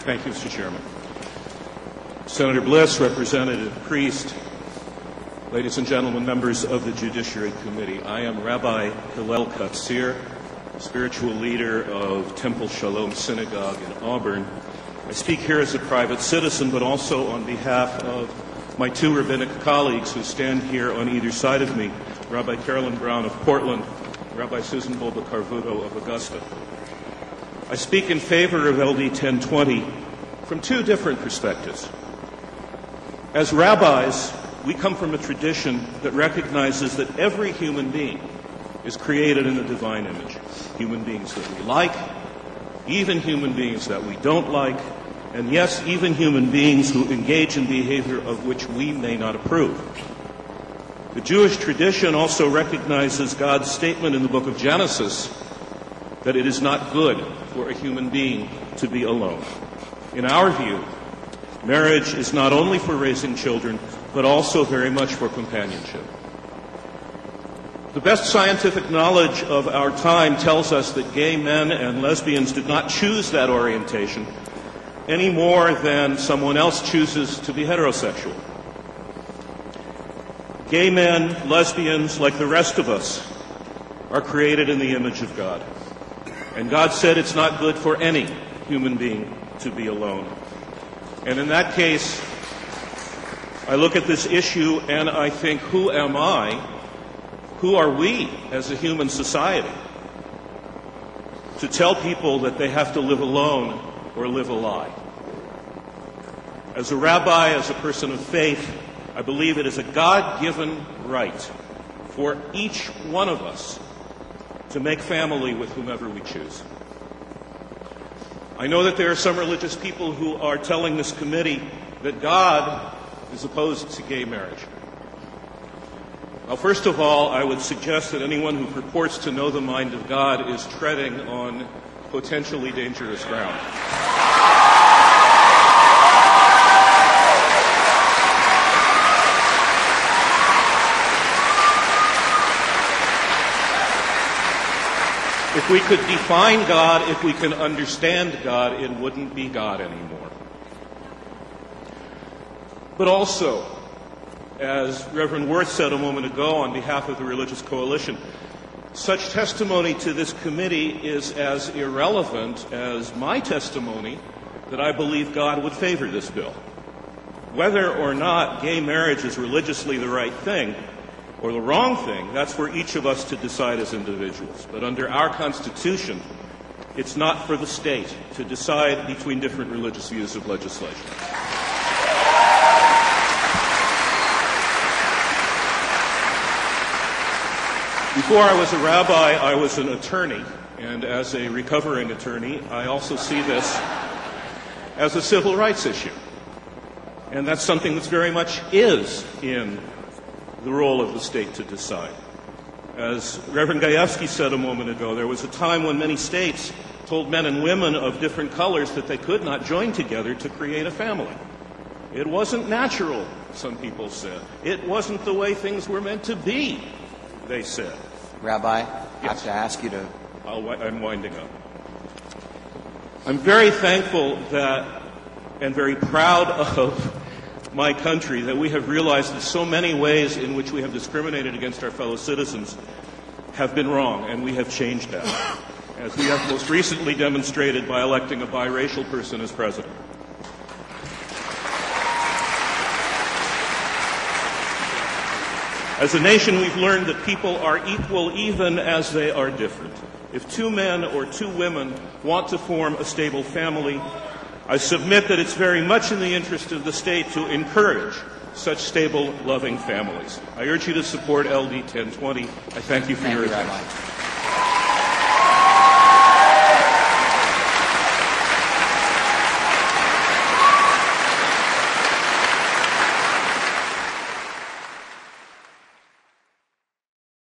Thank you, Mr. Chairman. Senator Bliss, Representative Priest, ladies and gentlemen, members of the Judiciary Committee, I am Rabbi Hillel Katzir, spiritual leader of Temple Shalom Synagogue in Auburn. I speak here as a private citizen, but also on behalf of my two rabbinic colleagues who stand here on either side of me, Rabbi Carolyn Brown of Portland, Rabbi Susan Bulba Carvuto of Augusta. I speak in favor of LD 1020 from two different perspectives. As rabbis, we come from a tradition that recognizes that every human being is created in the divine image. Human beings that we like, even human beings that we don't like, and yes, even human beings who engage in behavior of which we may not approve. The Jewish tradition also recognizes God's statement in the book of Genesis that it is not good for a human being to be alone. In our view, marriage is not only for raising children, but also very much for companionship. The best scientific knowledge of our time tells us that gay men and lesbians did not choose that orientation any more than someone else chooses to be heterosexual. Gay men, lesbians, like the rest of us, are created in the image of God. And God said it's not good for any human being to be alone. And in that case, I look at this issue and I think, who am I? Who are we as a human society to tell people that they have to live alone or live a lie? As a rabbi, as a person of faith, I believe it is a God-given right for each one of us to make family with whomever we choose. I know that there are some religious people who are telling this committee that God is opposed to gay marriage. Well, first of all, I would suggest that anyone who purports to know the mind of God is treading on potentially dangerous ground. If we could define God, if we can understand God, it wouldn't be God anymore. But also, as Reverend Worth said a moment ago on behalf of the Religious Coalition, such testimony to this committee is as irrelevant as my testimony that I believe God would favor this bill. Whether or not gay marriage is religiously the right thing or the wrong thing, that's for each of us to decide as individuals. But under our Constitution, it's not for the state to decide between different religious views of legislation. Before I was a rabbi, I was an attorney, and as a recovering attorney, I also see this as a civil rights issue. And that's something that very much is in the role of the state to decide. As Reverend Gajewski said a moment ago, there was a time when many states told men and women of different colors that they could not join together to create a family. It wasn't natural, some people said. It wasn't the way things were meant to be, they said. Rabbi, Yes. I have to ask you to... I'm winding up. I'm very thankful that, and very proud of, my country, that we have realized that so many ways in which we have discriminated against our fellow citizens have been wrong, and we have changed that, as we have most recently demonstrated by electing a biracial person as president. As a nation, we've learned that people are equal even as they are different. If two men or two women want to form a stable family, I submit that it's very much in the interest of the state to encourage such stable, loving families. I urge you to support LD 1020. I thank you for your attention. Rabbi.